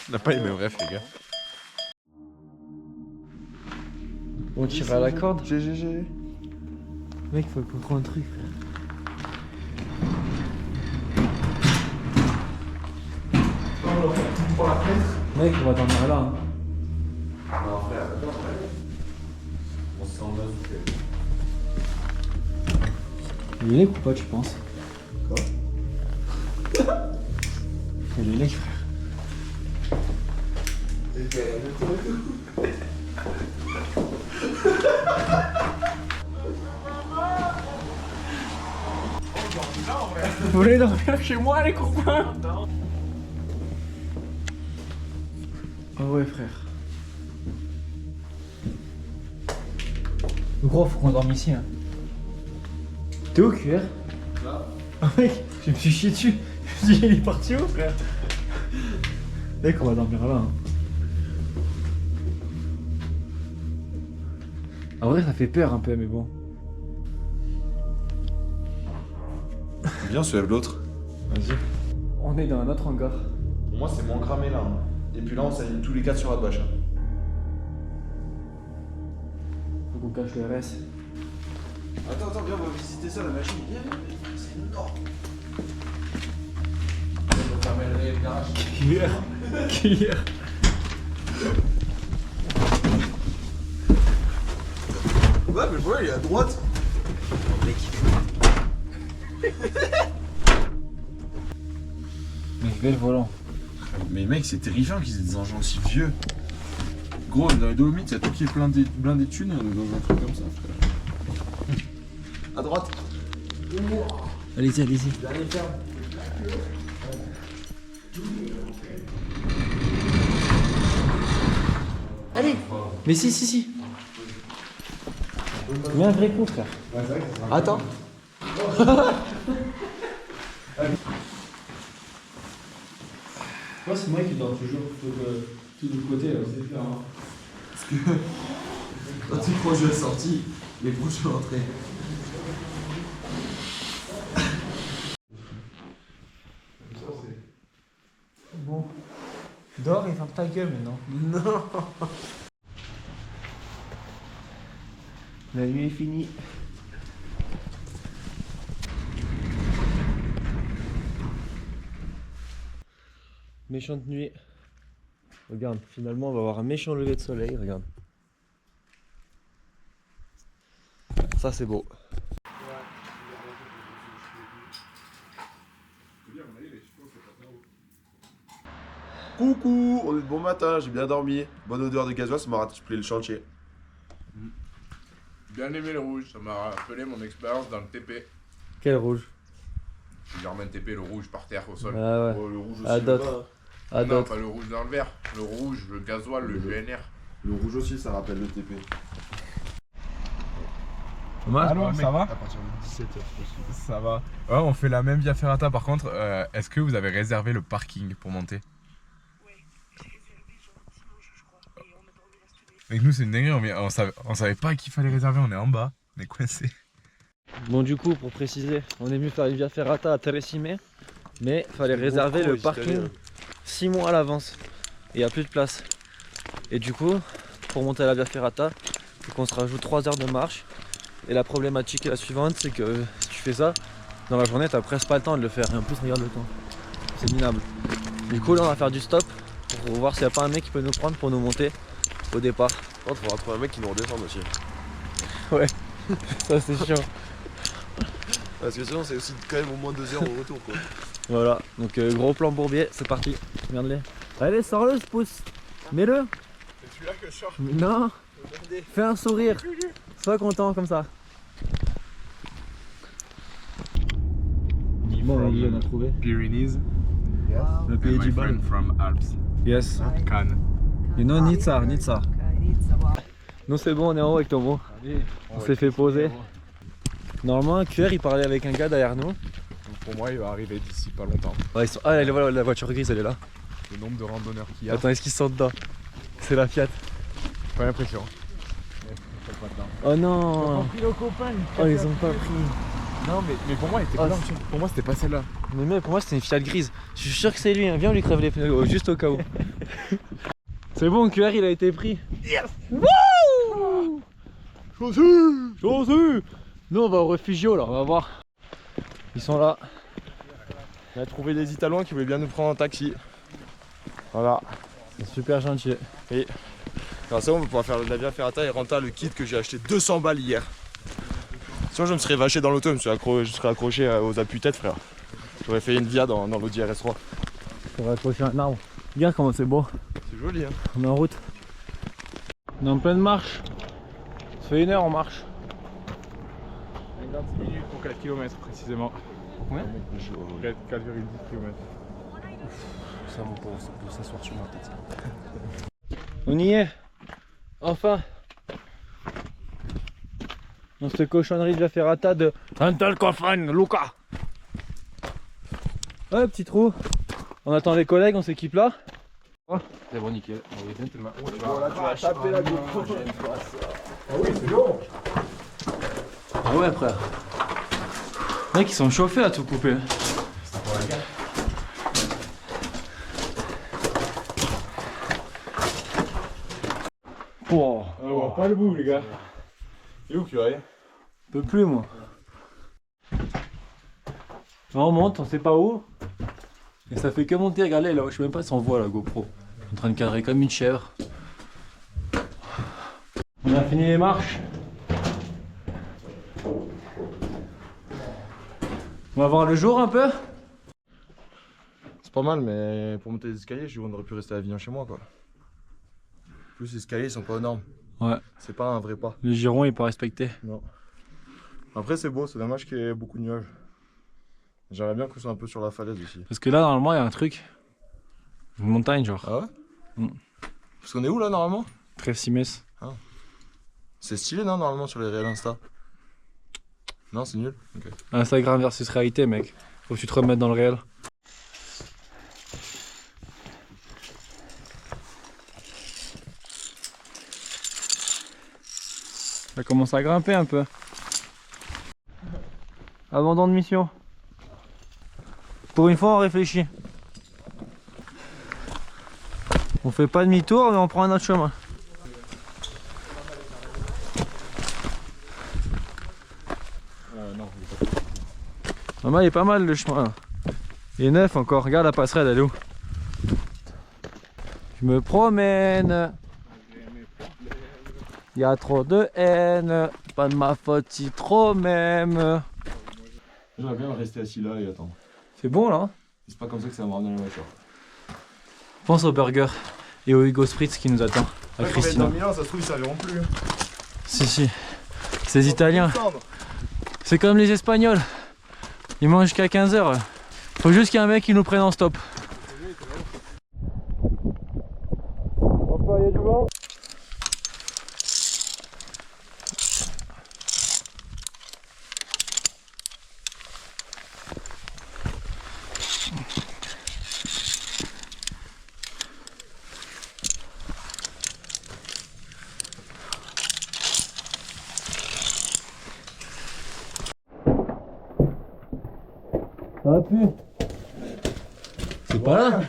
On n'a pas les mêmes rêves, les gars. On tire à la corde. GGG. Mec, faut qu'on trouve un truc, frère. Mec, on va dormir là. Hein. Non, frère, on se sent Il est lait ou pas, tu penses? Quoi? Il est lait, frère. Vous voulez dormir chez moi, les copains? Ah ouais, frère. Gros, faut qu'on dorme ici. Hein. T'es où, QR? Là. Ah mec, je me suis chié dessus. Je me suis dit, il est parti où, frère? Mec, on va dormir là. Hein. En vrai, ça fait peur un peu, mais bon. Viens, soulève l'autre. Vas-y. On est dans un autre hangar. Pour moi, c'est moins cramé là. Hein. Et puis là, on s'aligne tous les 4 sur la bâche. Faut qu'on cache le RS. Attends, viens, on va visiter ça, la machine. Viens, c'est énorme. On va fermer le garage. Killer. Ouais, mais voilà, il est à droite. Mais bel volant. Mais mec, c'est terrifiant qu'ils aient des engins aussi vieux. Gros, dans les Dolomites, il y a tout qui est plein de thunes et on est dans un truc comme ça, frère. À droite. Allez-y, allez-y. Dernier ferme. Allez. Mais si. Mets un vrai coup, frère. Attends. Moi, c'est moi qui dors toujours tout de côté, là, c'est clair. Hein. Parce que quand tu crois que je suis sorti, les gros, je suis rentré. Bon. Dors et ferme ta gueule maintenant. Non. La nuit est finie. Méchante nuit. Regarde, finalement on va avoir un méchant lever de soleil, regarde. Ça c'est beau. Coucou, on est de bon matin, j'ai bien dormi. Bonne odeur de gasoil, ça m'a rappelé le chantier. Bien aimé le rouge, ça m'a rappelé mon expérience dans le TP. Quel rouge? Je remets le TP, le rouge par terre au sol. Ah ouais. Oh, le rouge aussi. À d'autres. À Non, d'autres. pas le rouge dans le verre. Le rouge, le gasoil, le GNR. Le rouge aussi, ça rappelle le TP. Allô, ça va? À partir de 17h, Ça va. Ouais, on fait la même via ferrata par contre. Est-ce que vous avez réservé le parking pour monter? Avec nous c'est une dinguerie, on savait pas qu'il fallait réserver, on est en bas, on est coincé. Bon du coup pour préciser, on est venu faire une via ferrata à Teresime, mais fallait réserver le parking 6 mois à l'avance et il n'y a plus de place. Et du coup, pour monter à la via ferrata, il faut qu'on se rajoute 3 heures de marche. Et la problématique est la suivante, c'est que si tu fais ça, dans la journée t'as presque pas le temps de le faire. Et en plus regarde le temps, c'est minable. Du coup là on va faire du stop pour voir s'il n'y a pas un mec qui peut nous prendre pour nous monter au départ. Par contre, il faudra trouver un mec qui nous redescende aussi. Ouais, ça c'est chiant. Parce que sinon, c'est aussi quand même au moins 2 heures au retour quoi. Voilà, donc gros plan bourbier, c'est parti. Regarde-les. Allez, sors-le ce pouce. Mets-le. C'est celui-là que je sors. Non. Fais un sourire. Sois content comme ça. Bon, on a trouvé. Pyrenees. Le pays du bal. From Alps. Yes. Cannes. You know, Nizza. Nous c'est bon, on est en haut avec Tomo. On s'est fait poser. Normalement, un QR il parlait avec un gars derrière nous. Donc pour moi, il va arriver d'ici pas longtemps. Ouais, ah, voilà, la voiture grise elle est là. Le nombre de randonneurs qu'il y a. Attends, est-ce qu'ils sont dedans? C'est la Fiat. Pas l'impression. Oh non. Oh, ils ont pas pris. Non, mais pour moi, elle était Ah, blanche. Pour moi, c'était pas celle-là. Mais mec, pour moi c'était une Fiat grise. Je suis sûr que c'est lui, hein. Viens on lui crève les pneus, juste au cas où. C'est bon, le QR il a été pris. Yes. Wouh. Chaussure. Nous on va au Refugio là, on va voir. Ils sont là. On a trouvé des Italiens qui voulaient bien nous prendre en taxi. Voilà. C'est super gentil. Et grâce à ça, on va pouvoir faire de la via ferrata et renta le kit que j'ai acheté 200 balles hier. Sinon, je me serais vaché dans l'auto, je serais accroché aux appuis-têtes, frère. J'aurais fait une via dans l'Audi RS3. On va accrocher un arbre. Regarde comment c'est beau. C'est joli, hein. On est en route. On est en pleine marche. Ça fait 1 heure on marche. 26 minutes pour 4 km précisément. Ouais. 4,10 km. Ça vaut pour s'asseoir sur ma tête. On y est. Enfin. Dans cette cochonnerie de la ferrata de Antal Cofran, Luca. Ouais, petit trou. On attend les collègues, on s'équipe là. C'est bon, nickel. On est bien tellement. Voilà, tu vas taper la GoPro. Ah oui, c'est long. Ah ouais, frère. Mec, ils sont chauffés à tout couper. Wow. On voit pas le bout, les gars. Il est où, curé? Je peux plus, moi. Là, on monte, on sait pas où. Et ça fait que monter, regardez là, je sais même pas si on voit la GoPro. En train de cadrer comme une chèvre. On a fini les marches. On va voir le jour un peu. C'est pas mal, mais pour monter les escaliers, on aurait pu rester à Avignon chez moi, quoi. En plus, les escaliers ils sont pas aux normes. Ouais. C'est pas un vrai pas. Le giron est pas respecté. Non. Après, c'est beau, c'est dommage qu'il y ait beaucoup de nuages. J'aimerais bien qu'on soit un peu sur la falaise aussi. Parce que là, normalement, il y a un truc. Une montagne, genre. Ah ouais? Mm. Parce qu'on est où là, normalement? Trèves Simès. C'est stylé, non, normalement, sur les réels Insta? Non, c'est nul? Ok. Instagram versus réalité, mec. Faut que tu te remettes dans le réel. Ça commence à grimper un peu. Abandon de mission. Pour une fois, on réfléchit. On fait pas demi-tour, mais on prend un autre chemin. Maman, il est pas mal le chemin. Il est neuf encore. Regarde la passerelle, elle est où? Je me promène. Il y a trop de haine. Pas de ma faute si trop même. J'aimerais bien rester assis là et attendre. C'est bon là. C'est pas comme ça que ça va me ramener la voiture. Pense au burger et au Hugo Spritz qui nous attend. À Christina. Dans Milan, ça se trouve, ils serviront plus. Si, si. C'est Italiens. C'est comme les Espagnols. Ils mangent jusqu'à 15 h. Faut juste qu'il y ait un mec qui nous prenne en stop. Il y a du vent. Ça va plus. C'est pas là.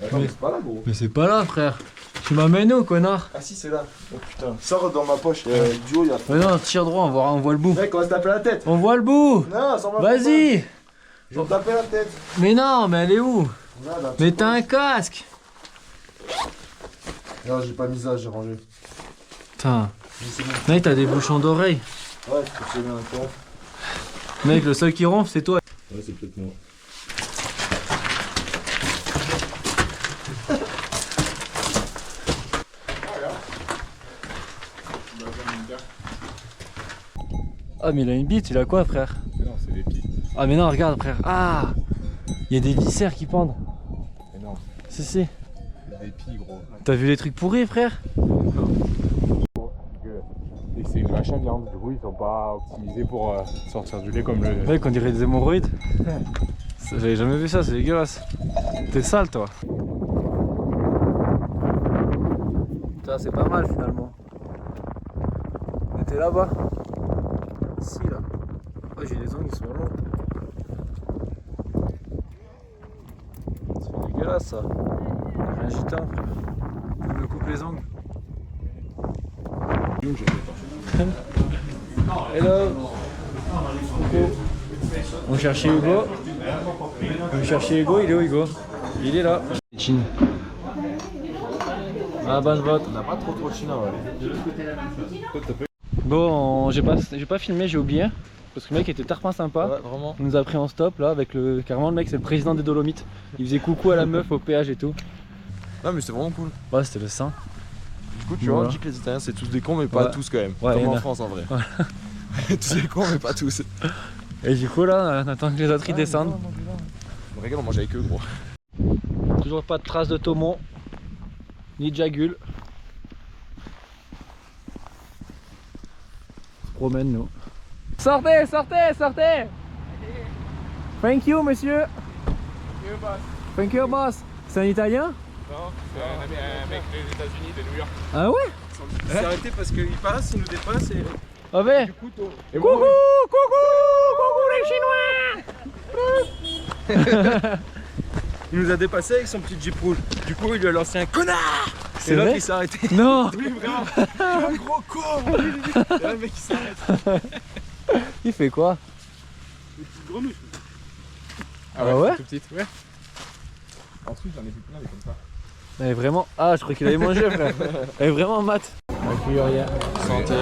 Attends, mais c'est pas là, gros. Mais c'est pas là, frère. Tu m'amènes où, connard? Ah si, c'est là. Oh putain. Sors dans ma poche. Du haut, il y a. Mais non, tire droit, on voit le bout. Mec, on va se taper la tête. On voit le bout. Non, sors ma Vas-y. Je vais me taper la tête. Mais non, mais elle est où? Là, là, Mais t'as un casque. non, j'ai pas mis ça, j'ai rangé. Putain. C'est bon. Mec, t'as des bouchons d'oreilles. Ouais, je peux tirer un temps. Mec, le seul qui ronfle, c'est toi. Ouais, c'est peut-être moi. Ah, mais il a une bite, il a quoi, frère? Mais non, c'est des pieds. Ah, mais non, regarde, frère. Ah, il y a des viscères qui pendent. Mais non, Si, si. c'est des pieds, gros. T'as vu les trucs pourris, frère? Et c'est une vache à viande, du coup ils sont pas optimisés pour sortir du lait comme le. Mec, on dirait des hémorroïdes. J'avais jamais vu ça, c'est dégueulasse. T'es sale, toi. Ça, c'est pas mal finalement. On était là-bas. Ici, là. Oh, j'ai des ongles qui sont longs. C'est dégueulasse, ça. Un gitan, frère. Il me coupe les ongles. Hello. On cherchait Hugo. On cherchait Hugo, il est où Hugo? Il est là. Chine. Ah, bonne vote. On n'a pas trop de chinois, ouais. Bon, j'ai pas filmé, j'ai oublié. Parce que le mec était tarpin sympa. Ouais, vraiment. Il nous a pris en stop là avec le. Carrément, le mec, c'est le président des Dolomites. Il faisait coucou à la meuf au péage et tout. Non, mais c'est vraiment cool. Ouais, c'était le saint. Du coup, tu Voilà. vois, on dit que les Italiens c'est tous des cons, mais pas Ouais. tous quand même. Ouais, y Comme en en a. France en vrai. Tous des cons, mais pas tous. Et du coup, là, on attend que les autres ils descendent. On régale, on mange avec eux, gros. Toujours pas de traces de Thomon, ni de Jagul. On se promène, nous. Sortez, sortez, sortez! Thank you, monsieur! Thank you, boss! C'est un italien? Non, c'est un mec des États-Unis, de New York. Ah ouais? Il s'est arrêté parce qu'il passe, il nous dépasse et. Ah ouais. Coucou, Coucou les Chinois. Il nous a dépassé avec son petit Jeep rouge. Du coup, il lui a lancé un connard. C'est Et là, vrai il s'est arrêté. Non. Oui, vraiment. Un gros con. Et là, le mec, il s'arrête. Il fait quoi? Une petite grenouille. Ah ouais? Tout petite, ouais. Ensuite, j'en ai vu plein, mais comme ça. Elle est vraiment... Ah, je crois qu'il avait mangé, frère. Elle est vraiment mat. La cuillère. Santé.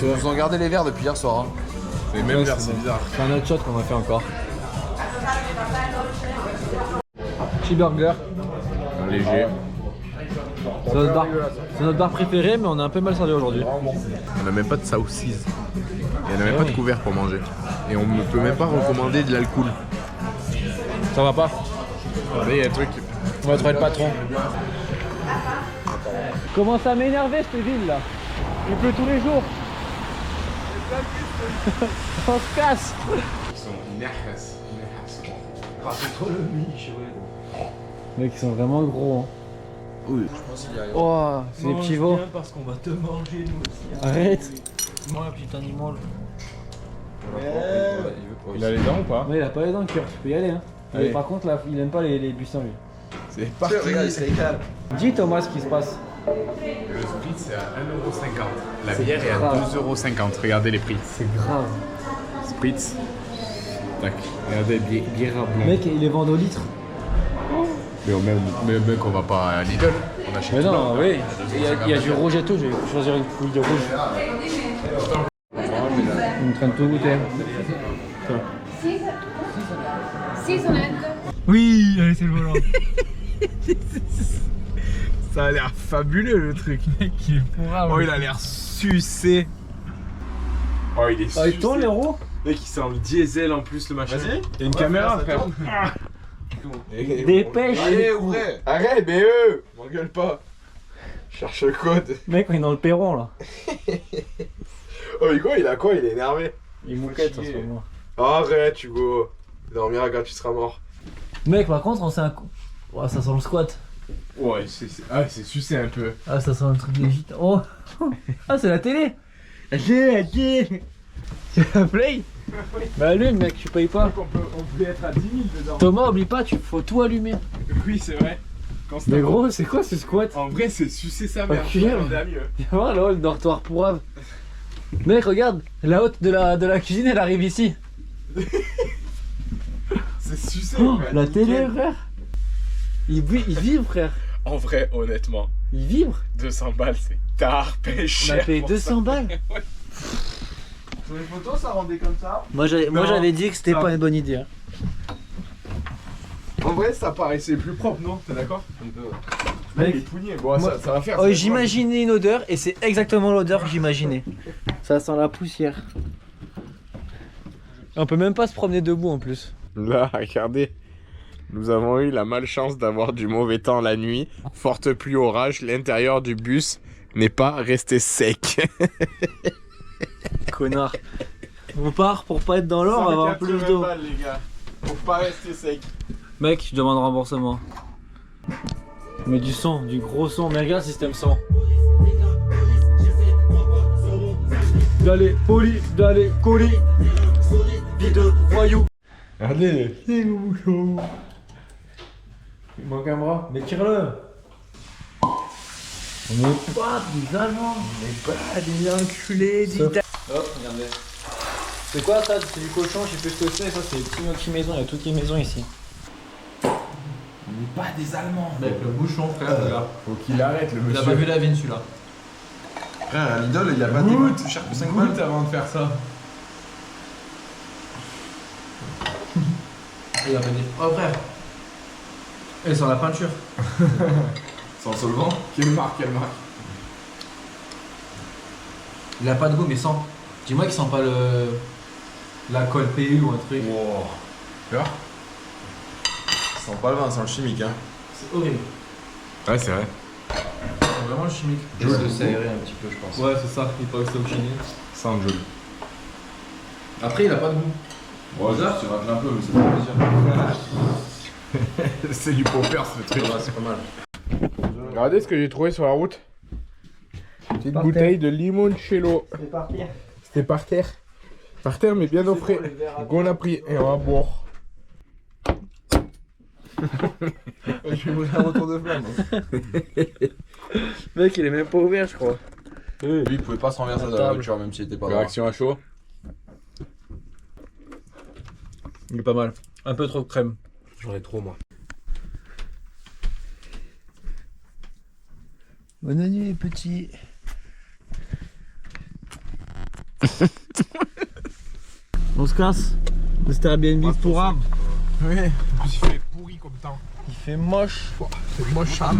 Ils nous ont gardé les verres depuis hier soir. Hein. C'est même vers, c'est bizarre. C'est un autre shot qu'on a fait encore. Petit burger. Un léger. C'est notre bar préféré, mais on est un peu mal servi aujourd'hui. On n'a même pas de saucisse. Et on n'a même pas de couvert pour manger. Et on ne peut même pas recommander de l'alcool. Ça va pas? Là, il y a un truc. On va trouver le patron. Commence à m'énerver cette ville là. Il pleut tous les jours. On se casse. Ils sont nerfs. Mec, ils sont vraiment gros. Hein. Oui. Oh, c'est des petits veaux. Parce qu'on va te manger, nous aussi. Arrête. Moi, putain, animal. Il a les dents ou pas? Ouais, il a pas les dents, cœur. Tu peux y aller. Hein. Allez. Mais par contre, là, il aime pas les buissons lui. C'est parti. Regarde, il se régale. Dis Thomas ce qui se passe. Le spritz c'est à 1,50€. La bière est à grave. 2,50€. Regardez les prix. C'est grave. Spritz. Tac. Regardez, bière à blanc. Mec, il les vend au litre. Mais mec, on va pas à Lidl. On achète Mais tout non, là. oui. Il y a du rouge et tout. Je vais choisir une couille de rouge. Il est en train de tout goûter. Oui, allez, c'est le volant. Ça a l'air fabuleux le truc. Mec, il est pourrable. Oh, il a l'air sucé. Oh, il est Ah, sucé. il tourne les roues? Mec, il sent le diesel en plus, le machin. Vas-y. Il y a une caméra, frère. Dépêche. Allez, ouvrez. Arrête, BE. M'engueule pas. Cherche le code. Mec, on est dans le perron là. Oh, mais quoi? Il a quoi? Il est énervé. Il mouquette en ce moment. Arrête, Hugo. Il dormira quand tu seras mort. Mec, par contre, on sait un coup. Oh, ça sent le squat. Ouais, c'est sucé un peu. Ah, ça sent un truc légit. Oh. Ah, c'est la télé. C'est la play. Bah allume mec, tu payes pas. On peut être à 10 000 dedans. Thomas, oublie pas, faut tout allumer. Oui, c'est vrai. Quand Mais gros, c'est quoi ce squat? En vrai, c'est sucer sa mère. Enculé. On est à mieux. Viens voir là-haut le dortoir pourrave. Mec, regarde, la haute de la cuisine, elle arrive ici. C'est sucé. Oh, frère, la nickel. télé, frère. Il vibre, frère. En vrai, honnêtement, Il vibre. 200 balles, c'est tard, On pêche. a payé 200 balles. Sur les photos, ça rendait comme ça. Moi, j'avais dit que c'était Non. pas une bonne idée. Hein. En vrai, ça paraissait plus propre, non? T'es d'accord? Mec, Les pougnets, bon, moi- ça va faire. oh, ça va j'imaginais une odeur et c'est exactement l'odeur que j'imaginais. Ça sent la poussière. On peut même pas se promener debout en plus. Là, regardez. Nous avons eu la malchance d'avoir du mauvais temps la nuit. Forte pluie, orage, l'intérieur du bus n'est pas resté sec. Connard. On part pour pas être dans l'or, on va avoir plus d'eau. les gars. Faut pas rester sec. Mec, je demande remboursement. Mais du son, du gros son. Mais regarde le système son. D'aller poli, d'aller colis. Vie de voyou. Regardez. C'est mon bouchon. Il manque un bras. Mais tire-le. On n'est pas des Allemands. On n'est pas des enculés d'Italie. Oh, regardez. C'est quoi ça? C'est du cochon, je sais plus ce que c'est. Ça, c'est les petits gnocchis maison. Il y a toutes les maisons ici. On n'est pas des Allemands. Mec, le bouchon, frère, regarde. Faut qu'il arrête le Il a monsieur. pas vu la vigne celui-là. Frère, à Lidl, il y a pas des goûts plus cher que 5 balles. Goûte avant de faire ça. Il a pas dit. Oh frère. Et sans la peinture. Sans solvant. Quelle marque? Il a pas de goût mais sans. Dis-moi qu'il sent pas la colle PU ou un truc. Wow. Peur? Ça sent pas le vin, ça sent le chimique. Hein. C'est horrible. Ouais, c'est vrai. C'est vraiment le chimique. Juste de s'aérer un petit peu, je pense. Ouais, c'est ça. Il faut que c'est oxygéné. Sans joli. Après il a pas de goût. Ouais, tu rates un peu, mais ça fait plaisir. C'est du popper ce truc. Ouais, c'est pas mal. Regardez ce que j'ai trouvé sur la route. Petite bouteille de limoncello. C'est parti. C'était par terre. Par terre, mais bien au frais. Donc on a pris et on va boire. Je vais mourir un retour de flamme. Mec, il est même pas ouvert, je crois. Lui, il pouvait pas se renverser dans la voiture même s'il était pas là. Réaction à chaud. Il est pas mal. Un peu trop de crème. J'en ai trop, moi. Bonne nuit, petit. On se casse. C'était Airbnb pour arbre. Oui, il fait pourri comme temps. Il fait moche. C'est moche, ça.